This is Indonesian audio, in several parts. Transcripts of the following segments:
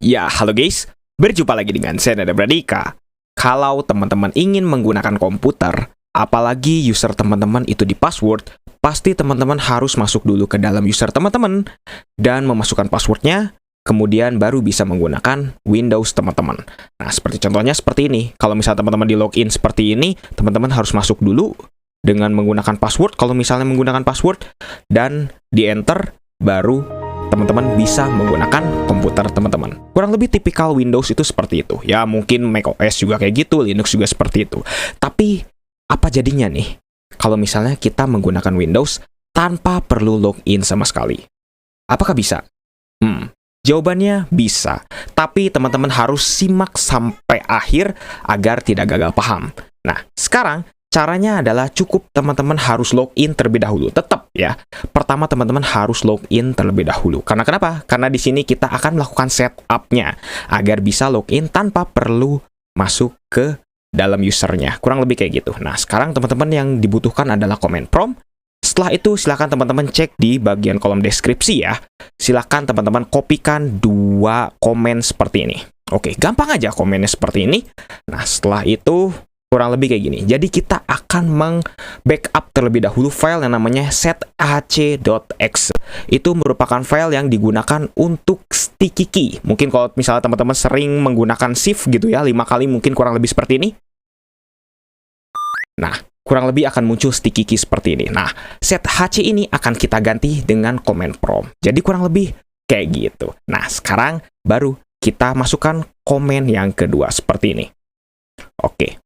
Ya, halo guys. Berjumpa lagi dengan saya Nada Bradika. Kalau teman-teman ingin menggunakan komputer, apalagi user teman-teman itu di password, pasti teman-teman harus masuk dulu ke dalam user teman-teman dan memasukkan passwordnya, kemudian baru bisa menggunakan Windows teman-teman. Nah, seperti contohnya seperti ini. Kalau misalnya teman-teman di login seperti ini, teman-teman harus masuk dulu dengan menggunakan password, kalau misalnya menggunakan password, dan di enter, baru teman-teman bisa menggunakan komputer teman-teman. Kurang lebih tipikal Windows itu seperti itu. Ya, mungkin macOS juga kayak gitu, Linux juga seperti itu. Tapi, apa jadinya nih kalau misalnya kita menggunakan Windows tanpa perlu login sama sekali? Apakah bisa? Jawabannya bisa. Tapi teman-teman harus simak sampai akhir agar tidak gagal paham. Nah, sekarang caranya adalah cukup teman-teman harus login terlebih dahulu. Tetap ya, pertama teman-teman harus login terlebih dahulu. Karena kenapa? Karena di sini kita akan melakukan setup-nya agar bisa login tanpa perlu masuk ke dalam usernya. Kurang lebih kayak gitu. Nah, sekarang teman-teman yang dibutuhkan adalah command prompt. Setelah itu, silakan teman-teman cek di bagian kolom deskripsi ya. Silakan teman-teman kopikan dua komen seperti ini. Oke, gampang aja komennya seperti ini. Nah, setelah itu kurang lebih kayak gini. Jadi kita akan meng-backup terlebih dahulu file yang namanya sethc.exe. Itu merupakan file yang digunakan untuk sticky key. Mungkin kalau misalnya teman-teman sering menggunakan shift gitu ya, 5 kali mungkin kurang lebih seperti ini. Nah, kurang lebih akan muncul sticky key seperti ini. Nah, sethc ini akan kita ganti dengan command prompt. Jadi kurang lebih kayak gitu. Nah, sekarang baru kita masukkan komen yang kedua seperti ini. Oke.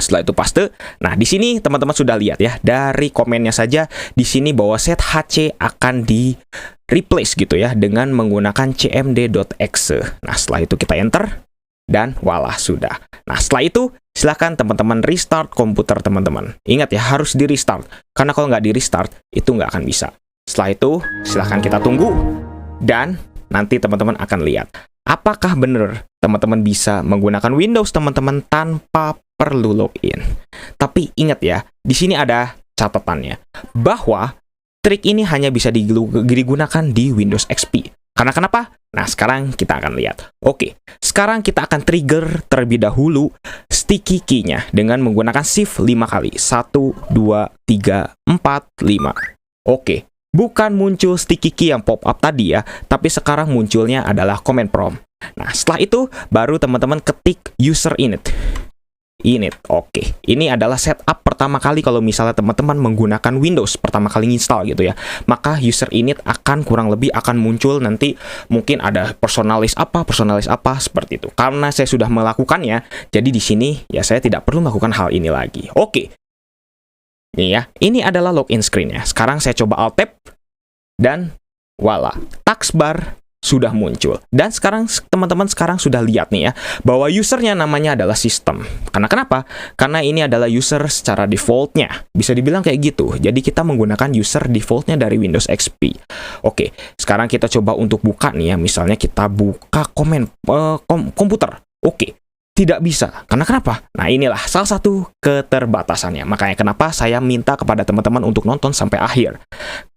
Setelah itu paste. Nah, di sini teman-teman sudah lihat ya, dari komennya saja di sini bahwa sethc akan di replace gitu ya dengan menggunakan cmd.exe. Nah, setelah itu kita enter dan voila sudah. Nah, setelah itu silakan teman-teman restart komputer teman-teman. Ingat ya, harus di restart. Karena kalau nggak di restart, itu nggak akan bisa. Setelah itu, silakan kita tunggu dan nanti teman-teman akan lihat apakah benar teman-teman bisa menggunakan Windows teman-teman tanpa perlu login. Tapi ingat ya, di sini ada catatannya bahwa trik ini hanya bisa digunakan di Windows XP. Karena kenapa? Nah, sekarang kita akan lihat. Oke, sekarang kita akan trigger terlebih dahulu sticky key-nya dengan menggunakan shift 5 kali. 1, 2, 3, 4, 5. Oke, bukan muncul sticky key yang pop up tadi ya, tapi sekarang munculnya adalah command prompt. Nah, setelah itu baru teman-teman ketik user init. Oke. Ini adalah setup pertama kali kalau misalnya teman-teman menggunakan Windows pertama kali install gitu ya. Maka user init akan kurang lebih akan muncul nanti mungkin ada personalis apa seperti itu. Karena saya sudah melakukannya, jadi di sini ya saya tidak perlu melakukan hal ini lagi. Oke. Nih ya, ini adalah login screen-nya. Sekarang saya coba Alt Tab dan voila, taskbar sudah muncul. Dan sekarang teman-teman sudah lihat nih ya, bahwa usernya namanya adalah sistem. Karena kenapa? Karena ini adalah user secara defaultnya. Bisa dibilang kayak gitu. Jadi kita menggunakan user defaultnya dari Windows XP. Oke, sekarang kita coba untuk buka nih ya. Misalnya kita buka komputer. Oke, tidak bisa. Karena kenapa? Nah, inilah salah satu keterbatasannya. Makanya kenapa saya minta kepada teman-teman untuk nonton sampai akhir.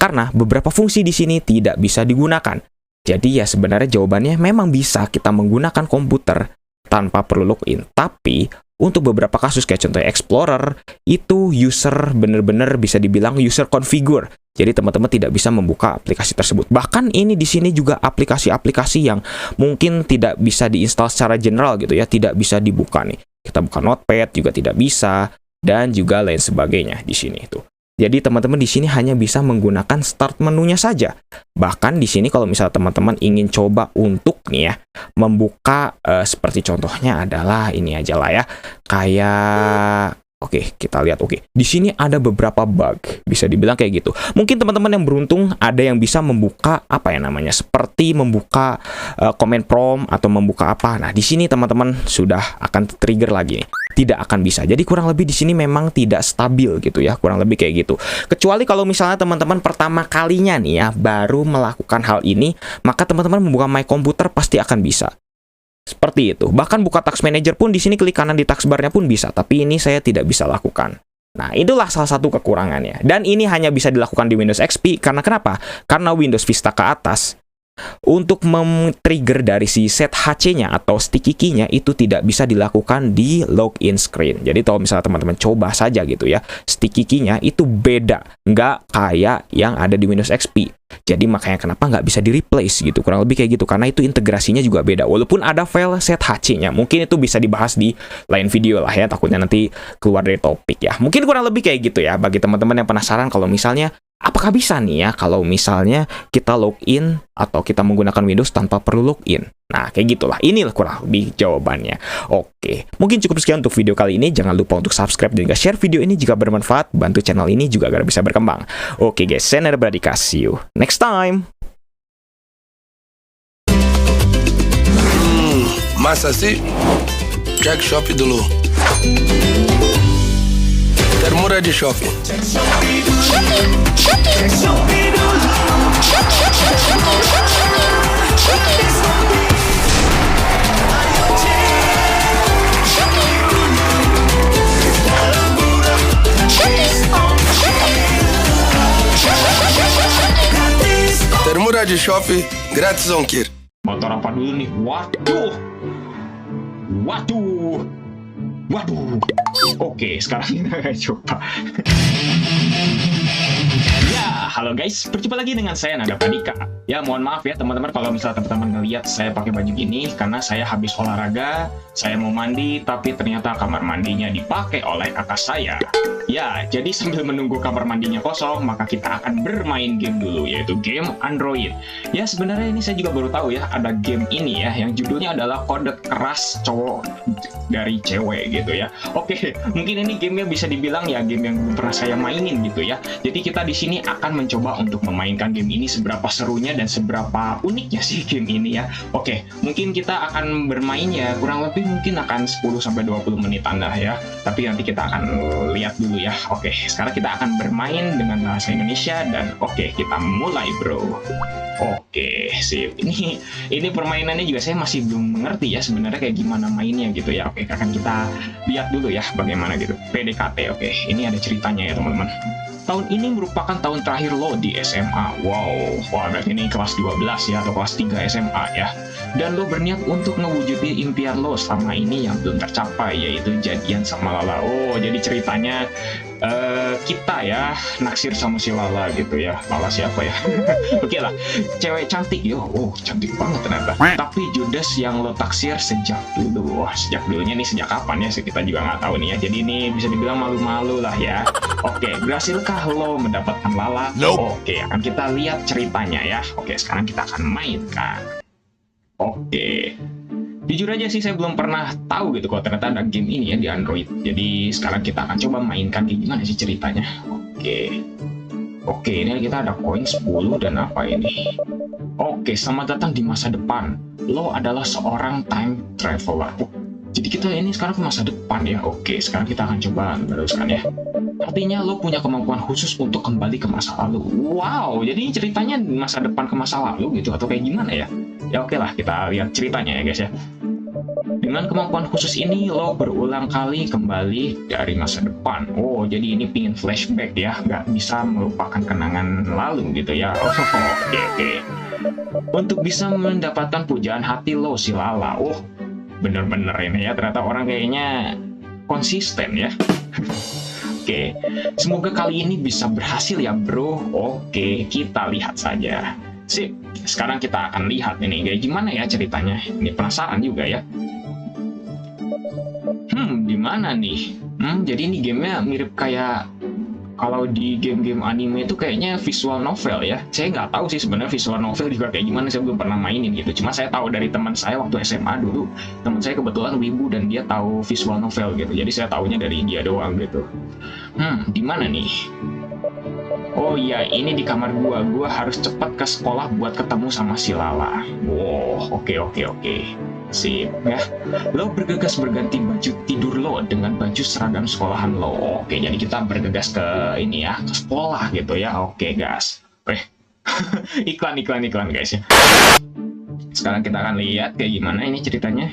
Karena beberapa fungsi di sini tidak bisa digunakan. Jadi ya sebenarnya jawabannya memang bisa kita menggunakan komputer tanpa perlu login. Tapi untuk beberapa kasus kayak contohnya Explorer, itu user benar-benar bisa dibilang user configure. Jadi teman-teman tidak bisa membuka aplikasi tersebut. Bahkan ini di sini juga aplikasi-aplikasi yang mungkin tidak bisa diinstal secara general gitu ya, tidak bisa dibuka nih. Kita buka Notepad juga tidak bisa dan juga lain sebagainya di sini itu. Jadi teman-teman di sini hanya bisa menggunakan start menunya saja. Bahkan di sini kalau misalnya teman-teman ingin coba untuk nih ya membuka seperti contohnya adalah ini aja lah ya. Kayak oke, kita lihat. Oke, di sini ada beberapa bug, bisa dibilang kayak gitu. Mungkin teman-teman yang beruntung ada yang bisa membuka apa ya namanya, seperti membuka command prompt atau membuka apa. Nah, di sini teman-teman sudah akan trigger lagi nih. Tidak akan bisa. Jadi kurang lebih di sini memang tidak stabil gitu ya, kurang lebih kayak gitu. Kecuali kalau misalnya teman-teman pertama kalinya nih ya baru melakukan hal ini, maka teman-teman membuka My Computer pasti akan bisa. Seperti itu. Bahkan buka Task Manager pun di sini klik kanan di taskbarnya pun bisa, tapi ini saya tidak bisa lakukan. Nah, itulah salah satu kekurangannya. Dan ini hanya bisa dilakukan di Windows XP. Karena kenapa? Karena Windows Vista ke atas Untuk trigger dari si set HC-nya atau sticky key-nya itu tidak bisa dilakukan di login screen. Jadi kalau misalnya teman-teman coba saja gitu ya, sticky key-nya itu beda, nggak kayak yang ada di Windows XP. Jadi makanya kenapa nggak bisa di-replace gitu, kurang lebih kayak gitu, karena itu integrasinya juga beda. Walaupun ada file set HC-nya, mungkin itu bisa dibahas di lain video lah ya, takutnya nanti keluar dari topik ya. Mungkin kurang lebih kayak gitu ya, bagi teman-teman yang penasaran kalau misalnya apakah bisa nih ya kalau misalnya kita login atau kita menggunakan Windows tanpa perlu login. Nah, kayak gitulah. Inilah kurang lebih jawabannya. Oke, mungkin cukup sekian untuk video kali ini. Jangan lupa untuk subscribe dan juga share video ini jika bermanfaat. Bantu channel ini juga agar bisa berkembang. Oke guys, saya Nada Bradika. See you next time. Massa sih, Jack Shop dulu. Termurah di Shopee. Termurah di Shopee, gratis ongkir. Motor apa dulu nih? Waduh. Oke, sekarang kita coba. Ya, halo guys, berjumpa lagi dengan saya Nada Bradika. Ya, mohon maaf ya teman-teman kalau misalnya teman-teman ngeliat saya pakai baju gini karena saya habis olahraga, saya mau mandi tapi ternyata kamar mandinya dipakai oleh kakak saya. Ya, jadi sambil menunggu kamar mandinya kosong, maka kita akan bermain game dulu, yaitu game Android. Ya, sebenarnya ini saya juga baru tahu ya, ada game ini ya, yang judulnya adalah Kode Keras Cowok dari Cewek gitu ya. Oke, mungkin ini gamenya bisa dibilang ya game yang belum pernah saya mainin gitu ya. Jadi kita di sini akan mencoba untuk memainkan game ini seberapa serunya dan seberapa uniknya sih game ini ya. Oke, mungkin kita akan bermain ya kurang lebih mungkin akan 10-20 menitan dah ya. Tapi nanti kita akan lihat dulu ya. Oke, sekarang kita akan bermain dengan bahasa Indonesia dan oke, kita mulai bro. Oke, sip. Ini permainannya juga saya masih belum mengerti ya sebenarnya kayak gimana mainnya gitu ya. Oke, akan kita lihat dulu ya bagaimana gitu. PDKT. Oke, ini ada ceritanya ya teman-teman. Tahun ini merupakan tahun terakhir lo di SMA. Wow, berarti ini kelas 12 ya, atau kelas 3 SMA ya. Dan lo berniat untuk ngewujudin impian lo selama ini yang belum tercapai, yaitu jadian sama Lala. Oh, jadi ceritanya kita ya naksir sama si Lala gitu ya. Lala siapa ya? Oke lah, cewek cantik yo. Oh, cantik banget ternyata. Tapi judes yang lo taksir sejak dulu. Wah, sejak dulunya nih sejak kapan ya? Kita juga nggak tahu nih ya. Jadi ini bisa dibilang malu-malu lah ya. Oke, berhasilkah lo mendapatkan Lala? Nope. Oke, akan kita lihat ceritanya ya. Oke, sekarang kita akan mainkan. Oke. Jujur aja sih saya belum pernah tahu gitu kalau ternyata ada game ini ya di Android. Jadi sekarang kita akan coba mainkan kayak gimana sih ceritanya. Oke, ini kita ada koin 10 dan apa ini? Oke, selamat datang di masa depan. Lo adalah seorang time traveler. Jadi kita ini sekarang ke masa depan ya. Oke, sekarang kita akan coba meneruskan ya. Artinya lo punya kemampuan khusus untuk kembali ke masa lalu. Wow, jadi ceritanya masa depan ke masa lalu gitu atau kayak gimana ya? Ya oke lah, kita lihat ceritanya ya guys ya. Dengan kemampuan khusus ini, lo berulang kali kembali dari masa depan. Oh, jadi ini pingin flashback ya, nggak bisa melupakan kenangan lalu gitu ya. Oke. Untuk bisa mendapatkan pujaan hati lo si Lala. Oh, bener-bener ini ya, ternyata orang kayaknya konsisten ya. Oke, semoga kali ini bisa berhasil ya bro. Oke, kita lihat saja. Sip, sekarang kita akan lihat ini kayak gimana ya ceritanya. Ini penasaran juga ya. Gimana nih? Jadi ini gamenya mirip kayak kalau di game-game anime itu kayaknya visual novel ya. Saya nggak tahu sih sebenarnya visual novel juga kayak gimana, saya belum pernah mainin gitu. Cuma saya tahu dari teman saya waktu SMA dulu. Teman saya kebetulan wibu dan dia tahu visual novel gitu. Jadi saya tahunya dari dia doang gitu. Di mana nih? Oh iya, ini di kamar gua. Gua harus cepat ke sekolah buat ketemu sama si Lala. Wow, oke. Sip ya. Lo bergegas berganti baju tidur lo dengan baju seragam sekolahan lo. Oke, jadi kita bergegas ke ini ya, ke sekolah gitu ya. Oke, guys. iklan guys ya. Sekarang kita akan lihat kayak gimana ini ceritanya.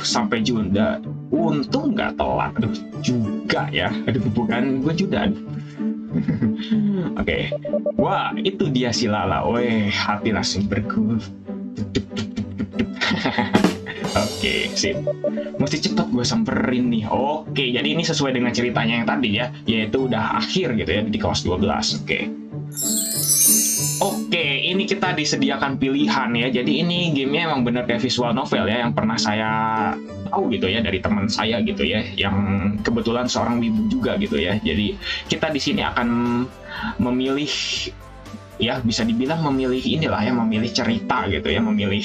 Sampai juga. Untung nggak telat. Aduh, juga ya. Aduh, bukan gue juga. Oke. Wah, itu dia si Lala. Weh, hati langsung bergetar. Oke, sip. Mesti cepet gue samperin nih. Oke, jadi ini sesuai dengan ceritanya yang tadi ya, yaitu udah akhir gitu ya di kelas 12. Oke, ini kita disediakan pilihan ya. Jadi ini gamenya emang bener kayak visual novel ya, yang pernah saya tahu gitu ya dari teman saya gitu ya, yang kebetulan seorang wibu juga gitu ya. Jadi kita di sini akan memilih, ya bisa dibilang memilih inilah ya, memilih cerita gitu ya, memilih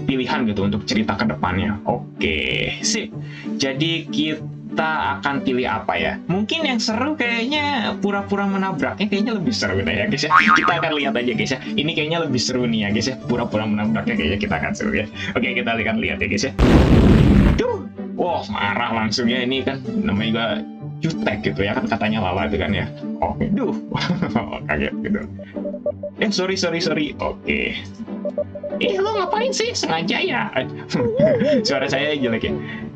pilihan gitu untuk cerita ke depannya. Oke, sip. Jadi kita akan pilih apa ya? Mungkin yang seru kayaknya pura-pura menabraknya kayaknya lebih seru deh ya guys ya. Kita akan lihat aja guys ya. Ini kayaknya lebih seru nih ya guys ya. Pura-pura menabraknya kayaknya kita akan seru ya. Oke, kita akan lihat ya guys ya. Duh, wah marah langsung ya, ini kan namanya juga jutek gitu ya kan katanya Lala itu kan ya. Oke, duh, kaget gitu. Sorry. Oke. Lo ngapain sih? Sengaja ya? Suara saya jelek ya?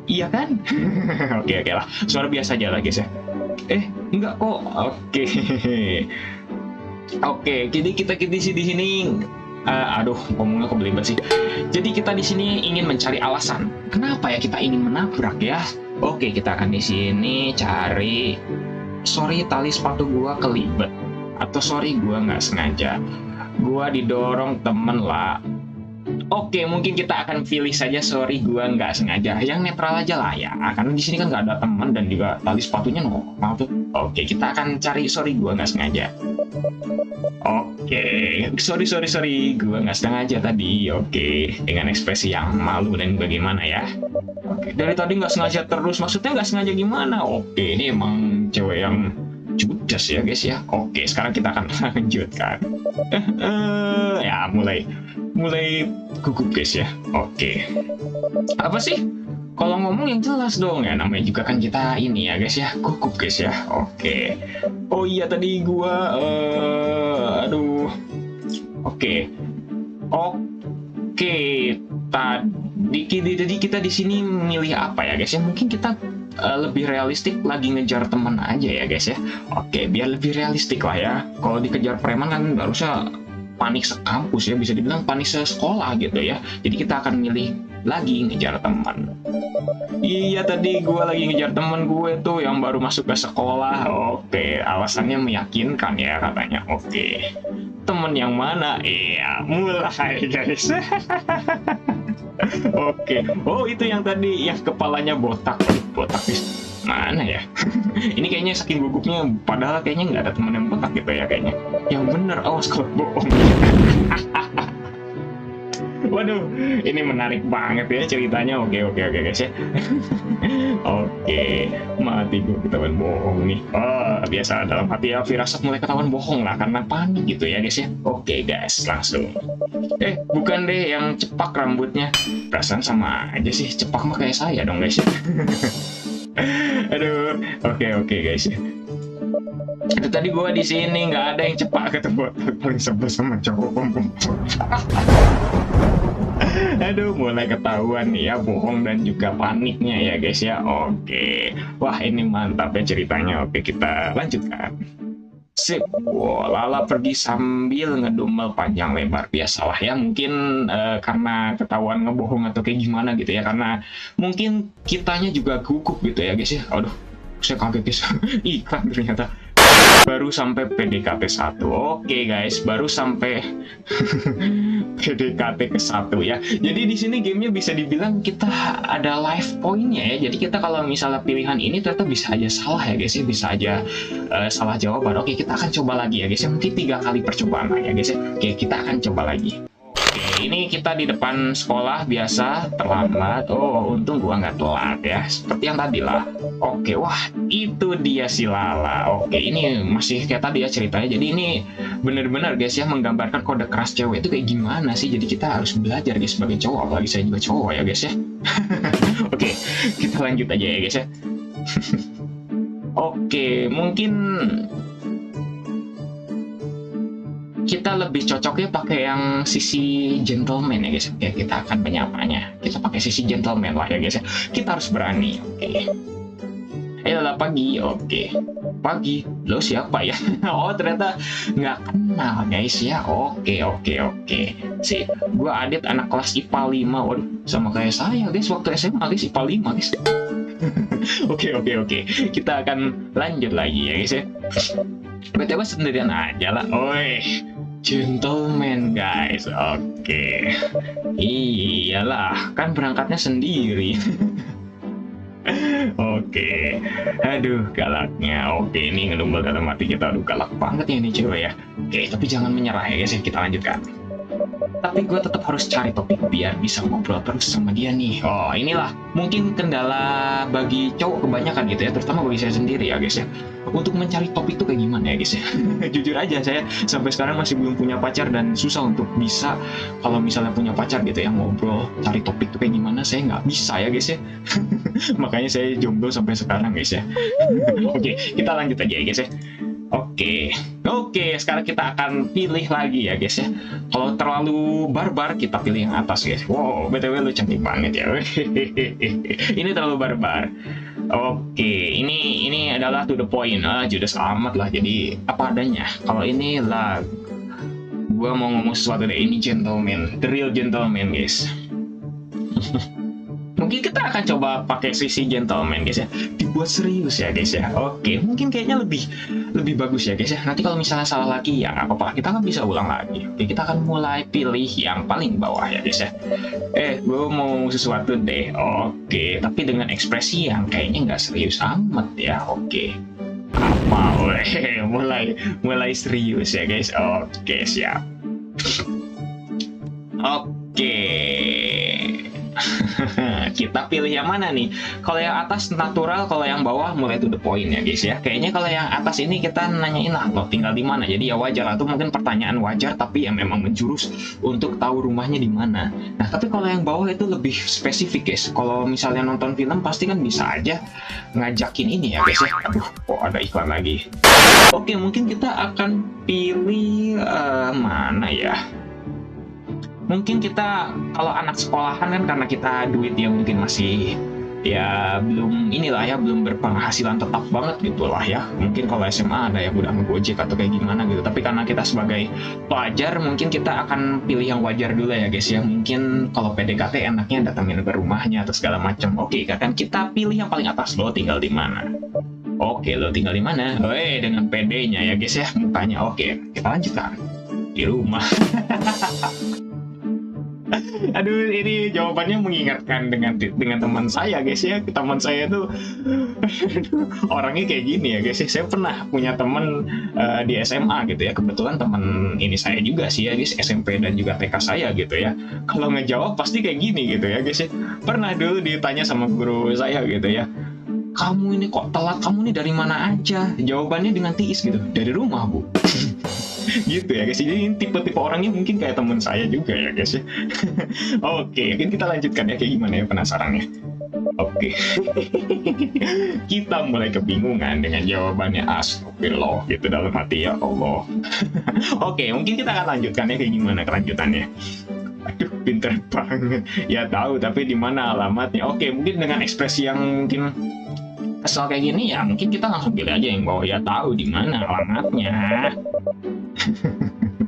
Iya kan? Oke lah. Suara biasa aja lah guys ya. Enggak kok. Oke, jadi kita di sini. Aduh, ngomongnya kebelibet sih. Jadi kita di sini ingin mencari alasan. Kenapa ya kita ingin menabrak ya? Oke, kita akan di sini cari. Sorry, tali sepatu gua kelibet. Atau sorry, gua nggak sengaja. Gua didorong temen lah. Oke, mungkin kita akan pilih saja sorry, gua nggak sengaja. Yang netral aja lah ya. Karena di sini kan nggak ada teman dan juga tali sepatunya normal tuh. Oke, kita akan cari sorry, gua nggak sengaja. Oke, sorry, gua nggak sengaja tadi. Oke, dengan ekspresi yang malu dan bagaimana ya. Oke, dari tadi nggak sengaja terus. Maksudnya nggak sengaja gimana? Oke, ini emang cewek yang judes ya guys ya. Oke, sekarang kita akan lanjutkan. Ya mulai gugup guys ya. Oke, apa sih? Kalau ngomong yang jelas dong ya, namanya juga kan kita ini ya guys ya, gugup guys ya. Oke. Oh iya tadi gua Oke, tadi kita di sini milih apa ya guys ya? Mungkin kita lebih realistik lagi ngejar teman aja ya guys ya. Oke, biar lebih realistik lah ya. Kalau dikejar preman kan harusnya panik sekampus ya, bisa dibilang panik sekolah gitu ya. Jadi kita akan milih lagi ngejar teman. Iya tadi gue lagi ngejar teman gue tuh yang baru masuk ke sekolah. Oke, alasannya meyakinkan ya katanya. Oke, temen yang mana? Iya, mulai guys. Oke, oh itu yang tadi yang kepalanya botak guys. Mana ya? Ini kayaknya saking gugupnya, padahal kayaknya nggak ada teman yang botak gitu ya kayaknya. Yang bener, awas kalau bohong. Waduh, ini menarik banget ya ceritanya. Oke guys ya. Oke, mati gue ketahuan bohong nih. Biasa dalam hati ya, firasat mulai ketahuan bohong lah karena panik gitu ya guys ya. Oke guys, langsung. Bukan deh yang cepak rambutnya. Perasaan sama aja sih, cepak mah kayak saya dong guys ya. Aduh, oke guys ya. Itu tadi gua di sini nggak ada yang cepak ketemu paling sebel sama cowok pom. Aduh, mulai ketahuan nih ya bohong dan juga paniknya ya guys ya. Oke, wah ini mantap ya ceritanya. Oke, kita lanjutkan. Sip, Lala pergi sambil ngedumel panjang lebar. Biasalah ya, mungkin karena ketahuan ngebohong atau kayak gimana gitu ya, karena mungkin kitanya juga gugup gitu ya guys ya. Aduh, saya kaget guys. Iklan ternyata. Baru sampai PDKT 1. Oke guys, baru sampai PDKT ke 1 ya. Jadi di sini gamenya bisa dibilang kita ada life point-nya ya. Jadi kita kalau misalnya pilihan ini ternyata bisa aja salah ya guys ya, bisa aja salah jawaban. Oke, kita akan coba lagi ya guys ya. Mungkin 3 kali percobaan lah ya guys ya. Oke, kita akan coba lagi. Oke, ini kita di depan sekolah biasa terlambat. Oh, untung gua nggak telat ya. Seperti yang tadi lah. Oke, wah itu dia si Lala. Oke, ini masih kayak tadi ya ceritanya. Jadi ini bener-bener guys ya menggambarkan kode keras cewek itu kayak gimana sih. Jadi kita harus belajar guys sebagai cowok. Apalagi saya juga cowok ya guys ya. Oke, kita lanjut aja ya guys ya. Oke, mungkin kita lebih cocoknya pakai yang sisi gentleman ya guys. Oke, kita akan menyapanya. Kita pakai sisi gentleman lah ya guys ya. Kita harus berani. Oke. Ayolah pagi. Oke. pagi. Lo siapa ya? Oh, ternyata nggak kenal guys ya. Oke. Sih, gue Adit, anak kelas IPA 5. Waduh, sama kayak saya guys waktu SMA guys, IPA 5 guys. Oke. Kita akan lanjut lagi ya guys ya. BTW sendirian aja lah. Oi, gentleman guys. Oke. Iyalah, kan berangkatnya sendiri. Oke. Aduh, galaknya. Oke, ini ngelumbal dalam hati kita. Aduh, galak banget ya ini cewek ya. Oke, tapi jangan menyerah ya guys ya. Kita lanjutkan. Tapi gue tetap harus cari topik biar bisa ngobrol terus sama dia nih. Oh, inilah mungkin kendala bagi cowok kebanyakan gitu ya, terutama bagi saya sendiri ya guys ya. Untuk mencari topik itu kayak gimana ya guys ya. Jujur aja, saya sampai sekarang masih belum punya pacar dan susah untuk bisa, kalau misalnya punya pacar gitu ya, ngobrol cari topik itu kayak gimana, saya nggak bisa ya guys ya. Makanya saya jomblo sampai sekarang guys ya. Oke, kita lanjut aja ya guys ya. Oke, sekarang kita akan pilih lagi ya guys ya. Kalau terlalu barbar, kita pilih yang atas guys. Wow, BTW lu cantik banget ya. Ini terlalu barbar. Oke, ini adalah to the point. Judes amat lah, jadi apa adanya. Kalau ini lah, gua mau ngomong sesuatu deh. Ini gentleman, the real gentleman guys. Mungkin kita akan coba pakai sisi gentleman guys ya, dibuat serius ya guys ya. Oke, mungkin kayaknya lebih bagus ya guys ya. Nanti kalau misalnya salah lagi ya nggak apa-apa, kita kan bisa ulang lagi. Oke, kita akan mulai pilih yang paling bawah ya guys ya. Gue mau sesuatu deh. Oke, tapi dengan ekspresi yang kayaknya nggak serius amat ya. Oke, apa? mulai serius ya guys. Oke, siap. Oke. Kita pilih yang mana nih? Kalau yang atas natural, kalau yang bawah mulai to the point ya guys ya. Kayaknya kalau yang atas ini kita nanyain lah lo tinggal di mana. Jadi ya wajar, atau mungkin pertanyaan wajar tapi yang memang menjurus untuk tahu rumahnya di mana. Nah, tapi kalau yang bawah itu lebih spesifik guys. Kalau misalnya nonton film pasti kan bisa aja ngajakin ini ya guys ya. Aduh, kok ada iklan lagi. Oke, mungkin kita akan pilih mana ya? Mungkin kita, kalau anak sekolahan kan, karena kita duit yang mungkin masih ya belum berpenghasilan tetap banget gitu lah ya. Mungkin kalau SMA ada yang udah ngegojek atau kayak gimana gitu. Tapi karena kita sebagai pelajar, mungkin kita akan pilih yang wajar dulu ya guys ya. Mungkin kalau PDKT enaknya datangin ke rumahnya atau segala macam. Oke, kan kita pilih yang paling atas. Lo tinggal di mana? Oke, lo tinggal di mana? Dengan PD-nya ya guys ya, mukanya. Oke, kita lanjutkan. Di rumah. Aduh, ini jawabannya mengingatkan dengan teman saya guys ya. Teman saya tuh orangnya kayak gini ya guys ya. Saya pernah punya teman di SMA gitu ya. Kebetulan teman ini saya juga sih ya guys, SMP dan juga TK saya gitu ya. Kalau ngejawab pasti kayak gini gitu ya guys ya. Pernah dulu ditanya sama guru saya gitu ya, kamu ini kok telat, kamu ini dari mana aja? Jawabannya dengan tiis gitu, dari rumah bu. Gitu ya guys, jadi tipe-tipe orangnya mungkin kayak temen saya juga ya guys ya. Oke, mungkin kita lanjutkan ya, kayak gimana ya penasarannya. Oke. Kita mulai kebingungan dengan jawabannya. Astagfirullah gitu dalam hati, ya Allah. Oke, mungkin kita akan lanjutkan ya, kayak gimana kelanjutannya. Aduh, pinter banget. Ya tahu, tapi di mana alamatnya? Oke, mungkin dengan ekspresi yang mungkin kesel kayak gini ya, mungkin kita langsung pilih aja yang bawah. Ya tahu di mana alamatnya.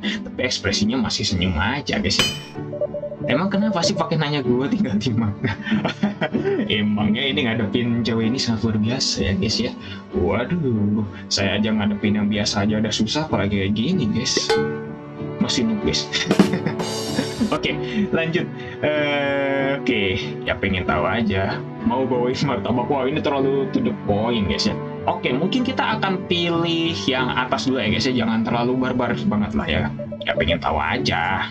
Tapi ekspresinya masih senyum aja guys. Emang kenapa sih pakai nanya gue tinggal di mana? Emangnya ini ngadepin cewek ini sangat luar biasa ya guys ya. Waduh, saya aja ngadepin yang biasa aja udah susah, apalagi kayak gini guys. Masih noob guys. Oke, lanjut. Oke, ya pengen tahu aja. Mau bawain martabak? Wah, ini terlalu to the point guys ya. Oke, mungkin kita akan pilih yang atas dulu ya guys ya. Jangan terlalu barbar banget lah ya. Ya pengen tahu aja.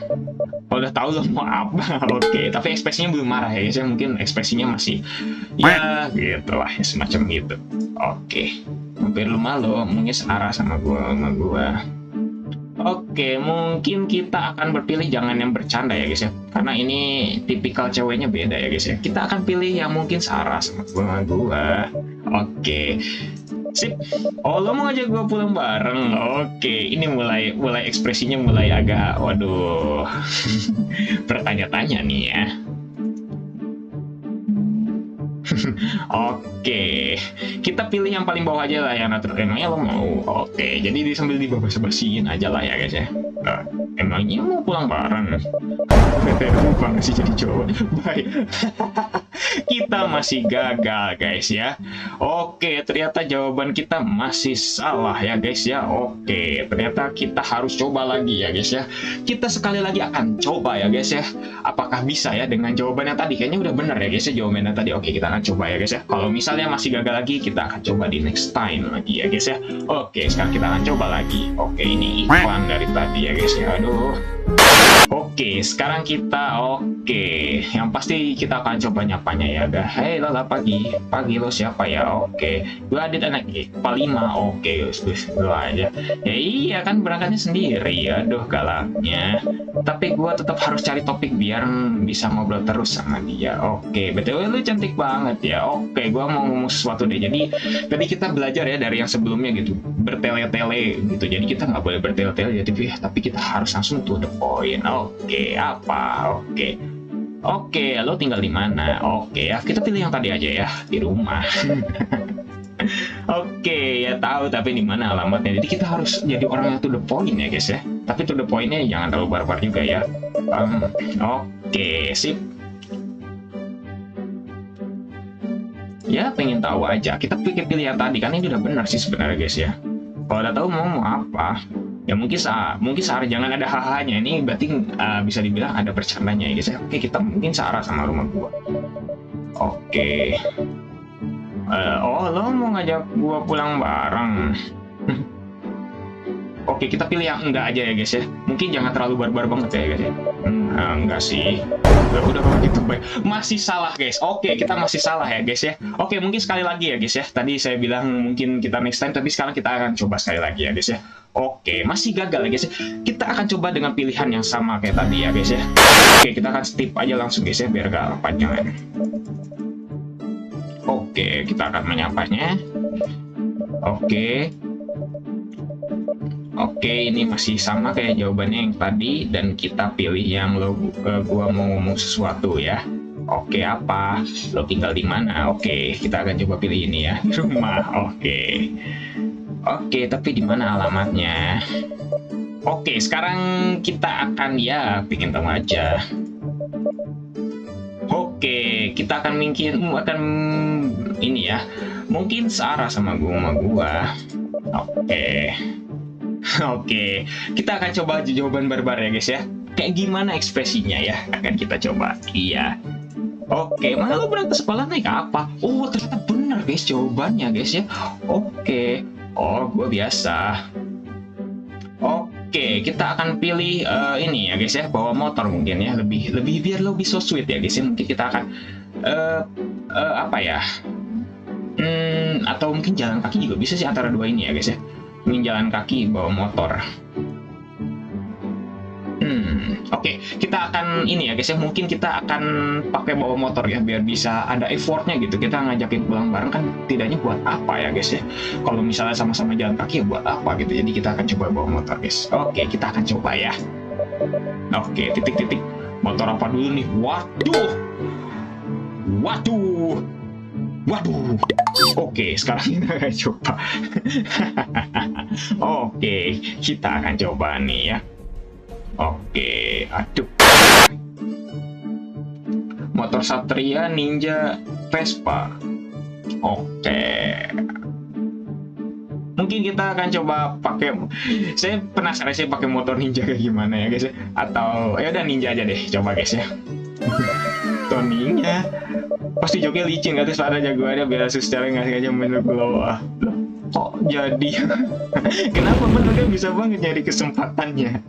Kalau udah tahu lo mau apa. Oke, tapi ekspresinya belum marah ya guys ya. Mungkin ekspresinya masih ya gitu lah ya, semacam gitu. Oke, hampir lu malu mungkin searah sama gua. Oke, mungkin kita akan berpilih jangan yang bercanda ya guys ya. Karena ini tipikal ceweknya beda ya guys ya. Kita akan pilih yang mungkin searah sama gua. Oke. Sip. Oh, lo mau ngajak gua pulang bareng. Oke, ini mulai ekspresinya mulai agak waduh. Bertanya-tanya nih ya. Oke, kita pilih yang paling bawah aja lah yang natural. Emangnya lo mau? Oke, jadi sambil di bawah basiin aja lah ya guys ya. Emangnya mau pulang bareng? Banget sih jadi cowok. Baik. Kita masih gagal guys ya. Oke, ternyata jawaban kita masih salah ya guys ya. Oke, ternyata kita harus coba lagi ya guys ya. Kita sekali lagi akan coba ya guys ya. Apakah bisa ya dengan jawabannya tadi? Kayaknya udah bener ya guys ya jawabannya tadi. Oke, kita akan coba ya guys ya. Kalau misalnya masih gagal lagi, kita akan coba di next time lagi ya guys ya. Oke, sekarang kita akan coba lagi. Oke, ini iklan dari tadi ya guys ya. Aduh. Oke, sekarang kita yang pasti kita akan coba nyapanya ya. Hei Lala, pagi lo siapa ya? Oke, gue Adit anak IPA 5. Oke, lo aja. Ya iya kan berangkatnya sendiri. Aduh galaknya. Tapi gue tetap harus cari topik biar bisa ngobrol terus sama dia. Oke, BTW lu cantik banget ya. Oke, gue mau ngomong sesuatu deh. Jadi tadi kita belajar ya dari yang sebelumnya gitu, bertele-tele gitu. Jadi kita nggak boleh bertele-tele jadi tapi kita harus langsung to the point. Oke, apa? Oke, lo tinggal di mana? Oke, ya kita pilih yang tadi aja ya, di rumah. Oke, ya tahu tapi di mana alamatnya. Jadi kita harus jadi orang yang to the point ya guys ya. Tapi to the point-nya jangan terlalu barbar juga ya. Oke, sip. Ya pengen tahu aja. Kita pilih yang tadi kan ini udah benar sih sebenarnya guys ya. Kalau udah tahu mau apa? Ya mungkin searah, jangan ada hahanya. Ini berarti bisa dibilang ada bercandanya ya guys ya. Oke, kita mungkin searah sama rumah gua. Oke. Lo mau ngajak gua pulang bareng? Oke, kita pilih yang enggak aja ya guys ya. Mungkin jangan terlalu barbar banget ya guys ya. Enggak sih. Udah begitu baik. Masih salah guys. Oke, kita masih salah ya guys ya. Oke, mungkin sekali lagi ya guys ya. Tadi saya bilang mungkin kita next time, tapi sekarang kita akan coba sekali lagi ya guys ya. Oke, masih gagal ya guys ya. Kita akan coba dengan pilihan yang sama kayak tadi ya guys ya. Oke, kita akan skip aja langsung guys ya biar gak kepanjangan. Oke, kita akan menyapanya. Oke, ini masih sama kayak jawabannya yang tadi dan kita pilih yang gua mau ngomong sesuatu ya. Oke, apa? Lo tinggal di mana? Oke, kita akan coba pilih ini ya. Rumah. Oke, tapi di mana alamatnya? Oke, sekarang kita akan pengen tahu aja. Oke, kita akan ini ya. Mungkin searah sama gua. Oke, kita akan coba jawaban barbar ya guys ya. Kayak gimana ekspresinya ya? Akan kita coba. Iya. Oke, mana lo berangkat sekolah naik apa? Oh, ternyata benar guys jawabannya guys ya. Oke. Oh, gue biasa. Oke, kita akan pilih ini ya guys ya, bawa motor mungkin ya, lebih biar lebih so sweet ya guys ya. Mungkin kita akan apa ya? Atau mungkin jalan kaki juga bisa sih antara dua ini ya guys ya. Mungkin jalan kaki bawa motor. Oke, kita akan ini ya guys ya, mungkin kita akan pakai bawa motor ya biar bisa ada effortnya gitu. Kita ngajakin pulang bareng kan tidaknya buat apa ya guys ya. Kalau misalnya sama-sama jalan kaki ya buat apa gitu. Jadi kita akan coba bawa motor guys. Oke, kita akan coba ya. Oke, titik. Motor apa dulu nih? Waduh. Oke, sekarang kita akan coba. Oke, kita akan coba nih ya. Oke, aduh. Motor Satria, Ninja, Vespa. Oke. Mungkin kita akan coba pakai. Saya penasaran sih pakai motor Ninja kayak gimana ya guys ya. Atau ya udah Ninja aja deh, coba guys ya. Toninya pasti joknya licin, katanya ada jagoannya biar secara ngasih aja menu glow. Kok jadi kenapa mereka bisa banget nyari kesempatannya?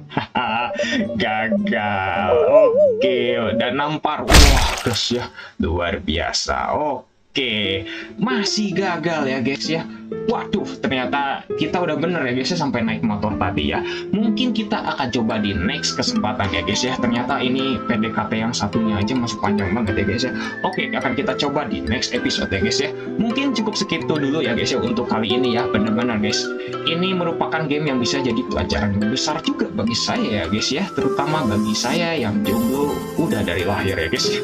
Gagal. Oke, dan nampar. Wah guys ya, luar biasa. Oke, masih gagal ya guys ya. Waduh, ternyata kita udah bener ya guys ya sampai naik motor tadi ya. Mungkin kita akan coba di next kesempatan ya guys ya. Ternyata ini PDKT yang satunya aja masih panjang banget ya guys ya. Oke, akan kita coba di next episode ya guys ya. Mungkin cukup segitu dulu ya guys ya untuk kali ini ya. Bener-bener guys, ini merupakan game yang bisa jadi pelajaran besar juga bagi saya ya guys ya. Terutama bagi saya yang jomblo udah dari lahir ya guys ya.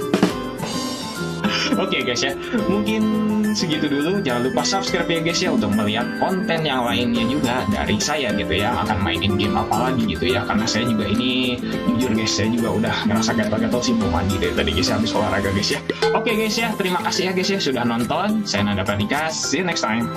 Oke guys ya, mungkin segitu dulu. Jangan lupa subscribe ya guys ya untuk melihat konten yang lainnya juga dari saya gitu ya. Akan mainin game apa lagi gitu ya, karena saya juga ini jujur guys, saya juga udah ngerasa gatal-gatal sih mau mandi dari tadi guys ya, habis olahraga guys ya. Oke guys ya, terima kasih ya guys ya sudah nonton. Saya Nanda Pradika, see you next time.